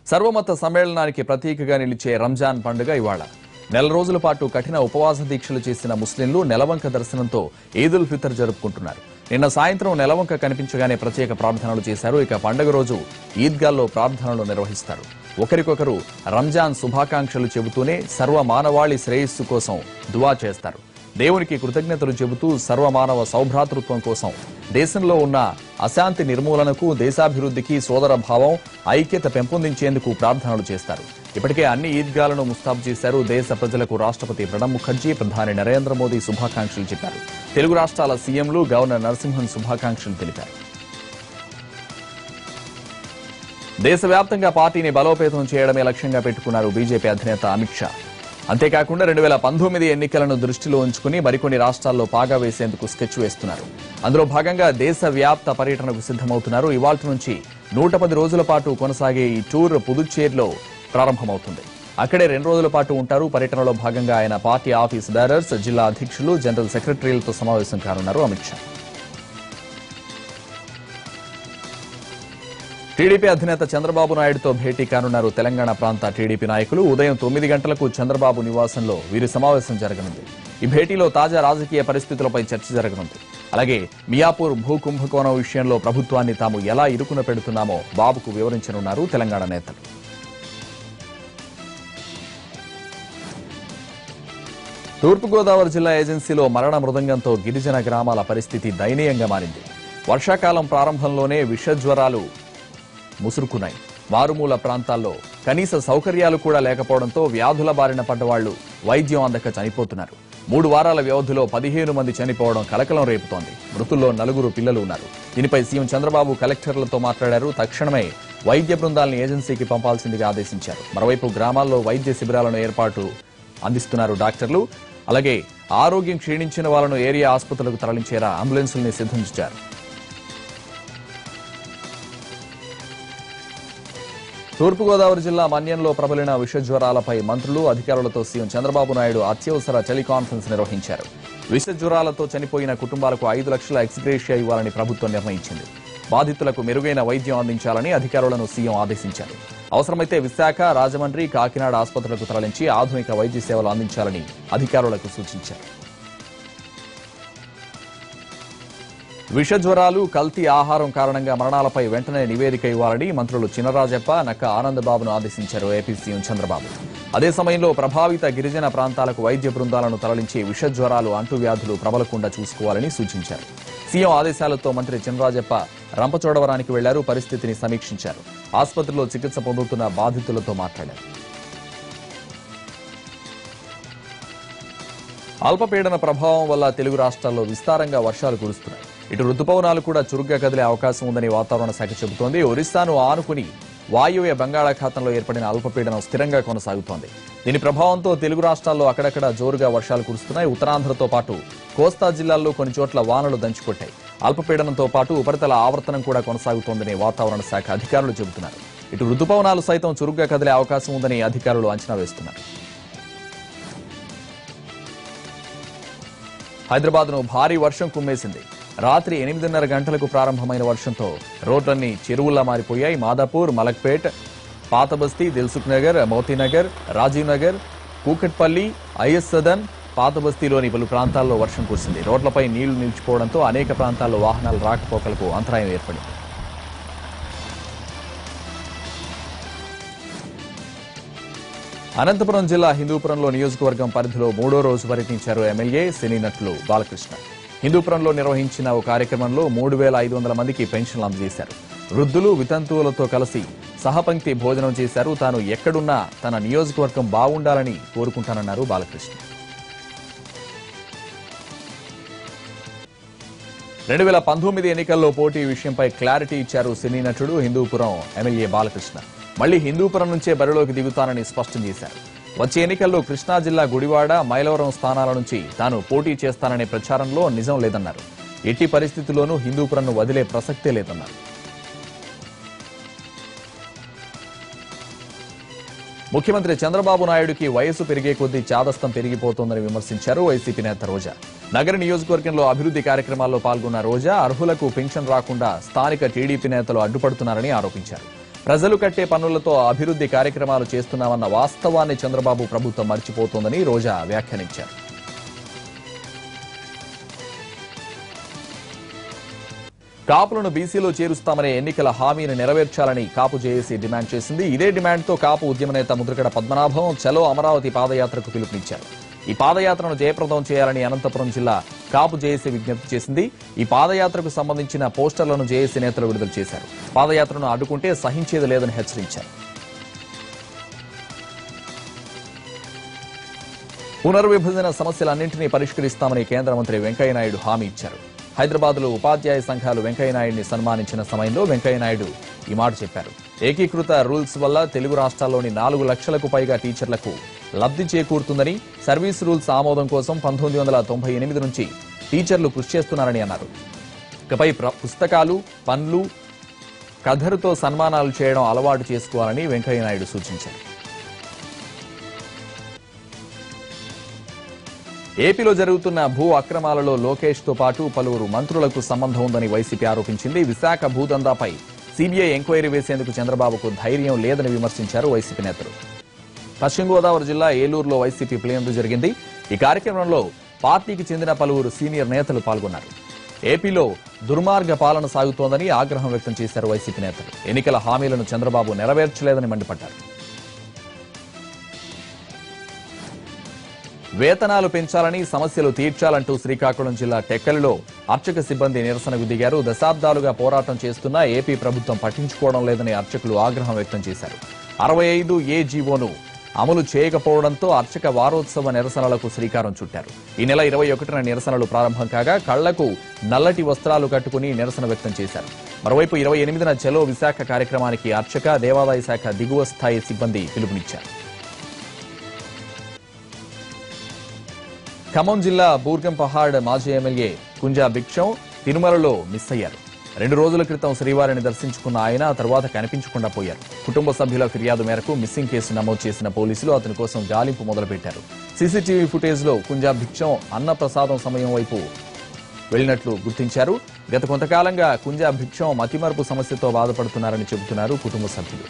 సర్వమత సమ్మేళనానికి ప్రతీకగా నిలిచే రంజాన్ పండుగ ఇవాళ. నెల రోజుల పాటు కఠిన ఉపవాస దీక్షలు చేసిన ముస్లింలు నెలవంక దర్శనంతో ఈదుల్ ఫితర్ జరుపుకుంటున్నారు. నిన్న సాయంత్రం నెలవంక కనిపించగానే ప్రత్యేక ప్రార్థనలు చేశారు. ఇక పండుగ రోజు ఈద్గాల్లో ప్రార్థనలు నిర్వహిస్తారు. ఒకరికొకరు రంజాన్ శుభాకాంక్షలు చెబుతూనే సర్వ మానవాళి శ్రేయస్సు కోసం దువా చేస్తారు. దేవునికి కృతజ్ఞతలు చెబుతూ సర్వమానవ సౌభ్రాతృత్వం కోసం, దేశంలో ఉన్న అశాంతి నిర్మూలనకు, దేశాభివృద్ధికి, సోదర భావం, ఐక్యత పెంపొందించేందుకు ప్రార్థనలు చేస్తారు. ఇప్పటికే అన్ని ఈద్గాలను ముస్తాబు చేశారు. దేశ ప్రజలకు రాష్ట్రపతి ప్రణబ్ ముఖర్జీ, ప్రధాని నరేంద్ర మోదీ శుభాకాంక్షలు చెప్పారు. తెలుగు రాష్ట్రాల సీఎంలు, గవర్నర్ నరసింహన్ శుభాకాంక్షలు తెలిపారు. దేశవ్యాప్తంగా పార్టీని బలోపేతం చేయడమే లక్ష్యంగా పెట్టుకున్నారు బీజేపీ అధినేత అమిత్ షా. అంతేకాకుండా 2019 ఎన్నికలను దృష్టిలో ఉంచుకుని మరికొన్ని రాష్ట్రాల్లో పాగా వేసేందుకు స్కెచ్ వేస్తున్నారు. అందులో భాగంగా దేశవ్యాప్త పర్యటనకు సిద్ధమవుతున్నారు. ఇవాల్టి నుంచి 110 రోజుల పాటు కొనసాగే ఈ టూర్ పుదుచ్చేరిలో ప్రారంభమవుతుంది. అక్కడే 2 రోజుల పాటు ఉంటారు. పర్యటనలో భాగంగా ఆయన పార్టీ ఆఫీస్ బేరర్స్, జిల్లా అధ్యక్షులు, జనరల్ సెక్రటరీలతో సమావేశం కానున్నారు అమిత్ షా. టీడీపీ అధినేత చంద్రబాబు నాయుడుతో భేటీ కానున్నారు తెలంగాణ ప్రాంత టీడీపీ నాయకులు. ఉదయం 9 గంటలకు చంద్రబాబు నివాసంలో వీరి సమావేశం జరగనుంది. ఈ భేటీలో తాజా రాజకీయ పరిస్థితులపై చర్చ జరగనుంది. అలాగే మియాపూర్ భూ కుంభకోణం విషయంలో ప్రభుత్వాన్ని తాము ఎలా ఇరుకున పెడుతున్నామో బాబుకు వివరించనున్నారు తెలంగాణ నేతలు. తూర్పుగోదావరి జిల్లా ఏజెన్సీలో మరణ మృదంగంతో గిరిజన గ్రామాల పరిస్థితి దయనీయంగా మారింది. వర్షాకాలం ప్రారంభంలోనే విషజ్వరాలు ముసురుకున్నాయి. మారుమూల ప్రాంతాల్లో కనీస సౌకర్యాలు కూడా లేకపోవడంతో వ్యాధుల బారిన పడ్డవాళ్లు వైద్యం అందక చనిపోతున్నారు. 3 వారాల వ్యవధిలో 15 మంది చనిపోవడం కలకలం రేపుతోంది. మృతుల్లో 4 పిల్లలు ఉన్నారు. దీనిపై సీఎం చంద్రబాబు కలెక్టర్లతో మాట్లాడారు. తక్షణమే వైద్య బృందాలను ఏజెన్సీకి పంపాల్సిందిగా ఆదేశించారు. మరోవైపు గ్రామాల్లో వైద్య శిబిరాలను ఏర్పాటు అందిస్తున్నారు డాక్టర్లు. అలాగే ఆరోగ్యం క్షీణించిన వాళ్లను ఏరియా ఆసుపత్రులకు తరలించేలా అంబులెన్సుల్ని సిద్ధంచారు. తూర్పుగోదావరి జిల్లా మన్యంలో ప్రబలిన విషజ్వరాలపై మంత్రులు, అధికారులతో సీఎం చంద్రబాబు నాయుడు అత్యవసర టెలికాన్ఫరెన్స్ నిర్వహించారు. విషజ్వరాలతో చనిపోయిన కుటుంబాలకు 5 లక్షల ఎక్స్గ్రేషియా ఇవ్వాలని ప్రభుత్వం నిర్ణయించింది. బాధితులకు మెరుగైన వైద్యం అందించాలని అధికారులను సీఎం ఆదేశించారు. అవసరమైతే విశాఖ, రాజమండ్రి, కాకినాడ ఆసుపత్రులకు తరలించి ఆధునిక వైద్య సేవలు అందించాలని అధికారులకు సూచించారు. విషజ్వరాలు, కల్తీ ఆహారం కారణంగా మరణాలపై వెంటనే నివేదిక ఇవ్వాలని మంత్రులు చినరాజప్ప, నక్క ఆనందబాబును ఆదేశించారు ఏపీ సీఎం చంద్రబాబు. అదే సమయంలో ప్రభావిత గిరిజన ప్రాంతాలకు వైద్య బృందాలను తరలించి విషజ్వరాలు, అంటువ్యాధులు ప్రబలకుండా చూసుకోవాలని సూచించారు. సీఎం ఆదేశాలతో మంత్రి చినరాజప్ప రంపచోడవరానికి వెళ్లారు. పరిస్థితిని సమీక్షించారు. ఆసుపత్రిలో చికిత్స పొందుతున్న బాధితులతో మాట్లాడారు. అల్పపీడన ప్రభావం వల్ల తెలుగు రాష్ట్రాల్లో విస్తారంగా వర్షాలు కురుస్తున్నాయి. ఇటు రుతుపవనాలు కూడా చురుగ్గా కదిలే అవకాశం ఉందని వాతావరణ శాఖ చెబుతోంది. ఒరిస్సాను ఆనుకుని వాయువ్య బంగాళాఖాతంలో ఏర్పడిన అల్పపీడనం స్థిరంగా కొనసాగుతోంది. దీని ప్రభావంతో తెలుగు రాష్ట్రాల్లో అక్కడక్కడ జోరుగా వర్షాలు కురుస్తున్నాయి. ఉత్తరాంధ్రతో పాటు కోస్తా జిల్లాల్లో కొన్ని చోట్ల వానలు దంచుకొట్టాయి. అల్పపీడనంతో పాటు ఉపరితల ఆవర్తనం కూడా కొనసాగుతోందని వాతావరణ శాఖ అధికారులు చెబుతున్నారు. ఇటు రుతుపవనాలు సైతం చురుగ్గా కదిలే అవకాశం ఉందని అధికారులు అంచనా వేస్తున్నారు. హైదరాబాద్ను భారీ వర్షం కుమ్మేసింది. రాత్రి 8:30 గంటలకు ప్రారంభమైన వర్షంతో రోడ్లన్నీ చెరువుల్లా మారిపోయాయి. మాదాపూర్, మలక్పేట్, పాతబస్తీ, దిల్సుఖ్ నగర్, మోతీనగర్, రాజీవ్ నగర్, కూకట్పల్లి, ఐఎస్ సదన్, పాతబస్తీలోని పలు ప్రాంతాల్లో వర్షం కురిసింది. రోడ్లపై నీళ్లు నిలిచిపోవడంతో అనేక ప్రాంతాల్లో వాహనాల రాకపోకలకు అంతరాయం ఏర్పడింది. అనంతపురం జిల్లా హిందూపురంలో నియోజకవర్గం పరిధిలో 3వ రోజు పర్యటించారు ఎమ్మెల్యే సినీ నటులు బాలకృష్ణ. హిందూపురంలో నిర్వహించిన ఓ కార్యక్రమంలో 3,500 మందికి పెన్షన్లు అందజేశారు. వృద్ధులు, వితంతువులతో కలిసి సహపంక్తి భోజనం చేశారు. తాను ఎక్కడున్నా తన నియోజకవర్గం బాగుండాలని కోరుకుంటానన్నారు బాలకృష్ణ. 2019 ఎన్నికల్లో పోటీ విషయంపై క్లారిటీ ఇచ్చారు సినీ నటుడు, హిందూపురం ఎమ్మెల్యే బాలకృష్ణ. మళ్లీ హిందూపురం నుంచే బరిలోకి దిగుతానని స్పష్టం చేశారు. వచ్చే ఎన్నికల్లో కృష్ణా జిల్లా గుడివాడ, మైలవరం స్థానాల నుంచి తాను పోటీ చేస్తాననే ప్రచారంలో నిజం లేదన్నారు. ఎట్టి పరిస్థితుల్లోనూ హిందూపురంను వదిలే ప్రసక్తే లేదన్నారు. ముఖ్యమంత్రి చంద్రబాబు నాయుడుకి వయసు పెరిగే కొద్దీ చాదస్తం పెరిగిపోతోందని విమర్శించారు వైసీపీ నేత రోజా. నగర నియోజకవర్గంలో అభివృద్ధి కార్యక్రమాల్లో పాల్గొన్న రోజా అర్హులకు పెన్షన్ రాకుండా స్థానిక టీడీపీ నేతలు అడ్డుపడుతున్నారని ఆరోపించారు. ప్రజలు కట్టే పన్నులతో అభివృద్ధి కార్యక్రమాలు చేస్తున్నామన్న వాస్తవాన్ని చంద్రబాబు ప్రభుత్వం మర్చిపోతోందని రోజా వ్యాఖ్యానించారు. కాపులను బీసీలో చేరుస్తామనే ఎన్నికల హామీని నెరవేర్చాలని కాపు జేఏసీ డిమాండ్ చేసింది. ఇదే డిమాండ్తో కాపు ఉద్యమ నేత ముద్రగడ పద్మనాభం చలో అమరావతి పాదయాత్రకు పిలుపునిచ్చారు. ఈ పాదయాత్రను జయప్రదం చేయాలని అనంతపురం జిల్లా కాపు జేఏసీ విజ్ఞప్తి చేసింది. ఈ పాదయాత్రకు సంబంధించిన పోస్టర్లను జేఏసీ నేతలు విడుదల చేశారు. పాదయాత్రను అడ్డుకుంటే సహించేది లేదని హెచ్చరించారు. పునర్విభజన సమస్యలన్నింటినీ పరిష్కరిస్తామని కేంద్ర మంత్రి వెంకయ్యనాయుడు హామీ ఇచ్చారు. హైదరాబాద్లో ఉపాధ్యాయ సంఘాలు వెంకయ్యనాయుడిని సన్మానించిన సమయంలో వెంకయ్యనాయుడు ఈ మాట చెప్పారు. ఏకీకృత రూల్స్ వల్ల తెలుగు రాష్ట్రాల్లోని 4 లక్షలకు పైగా టీచర్లకు లబ్ధి చేకూరుతుందని, సర్వీస్ రూల్స్ ఆమోదం కోసం 1998 నుంచి టీచర్లు కృషి చేస్తున్నారని అన్నారు. ఇకపై పుస్తకాలు, పన్లు, కథరుతో సన్మానాలు చేయడం అలవాటు చేసుకోవాలని వెంకయ్యనాయుడు సూచించారు. ఏపీలో జరుగుతున్న భూ అక్రమాలలో లోకేష్ తో పాటు పలువురు మంత్రులకు సంబంధం ఉందని వైసీపీ ఆరోపించింది. విశాఖ భూదందాపై సీబీఐ ఎంక్వైరీ వేసేందుకు చంద్రబాబుకు ధైర్యం లేదని విమర్శించారు వైసీపీ నేతలు. పశ్చిమ గోదావరి జిల్లా ఏలూరులో వైసీపీ ప్లీనరీ జరిగింది. ఈ కార్యక్రమంలో పార్టీకి చెందిన పలువురు సీనియర్ నేతలు పాల్గొన్నారు. ఏపీలో దుర్మార్గ పాలన సాగుతోందని ఆగ్రహం వ్యక్తం చేశారు వైసీపీ నేతలు. ఎన్నికల హామీలను చంద్రబాబు నెరవేర్చలేదని మండిపడ్డారు. వేతనాలు పెంచాలని, సమస్యలు తీర్చాలంటూ శ్రీకాకుళం జిల్లా టెక్కలిలో అర్చక సిబ్బంది నిరసనకు దిగారు. దశాబ్దాలుగా పోరాటం చేస్తున్నా ఏపీ ప్రభుత్వం పట్టించుకోవడం లేదని అర్చకులు ఆగ్రహం వ్యక్తం చేశారు. 65A జీవోను అమలు చేయకపోవడంతో అర్చక వారోత్సవ నిరసనలకు శ్రీకారం చుట్టారు. ఈ నెల 21న నిరసనలు ప్రారంభం కాగా కళ్లకు నల్లటి వస్త్రాలు కట్టుకుని నిరసన వ్యక్తం చేశారు. మరోవైపు 28న చలో విశాఖ కార్యక్రమానికి అర్చక, దేవాదాయ శాఖ దిగువ స్థాయి సిబ్బంది పిలుపునిచ్చారు. ఖమ్మం జిల్లా బూర్గం పహాడ్ మాజీ ఎమ్మెల్యే కుంజా భిక్షం తిరుమలలో మిస్ అయ్యారు. 2 రోజుల క్రితం శ్రీవారిని దర్శించుకున్న ఆయన తర్వాత కనిపించకుండా పోయారు. కుటుంబ సభ్యుల ఫిర్యాదు మేరకు మిస్సింగ్ కేసు నమోదు చేసిన పోలీసులు అతని కోసం గాలింపు మొదలుపెట్టారు. సీసీటీవీ ఫుటేజ్లో కుంజా భిక్షం అన్న ప్రసాదం సమయం వైపు వెళ్లినట్లు గుర్తించారు. గత కొంతకాలంగా కుంజా భిక్షం మతిమరుపు సమస్యతో బాధపడుతున్నారని చెబుతున్నారు కుటుంబ సభ్యులు.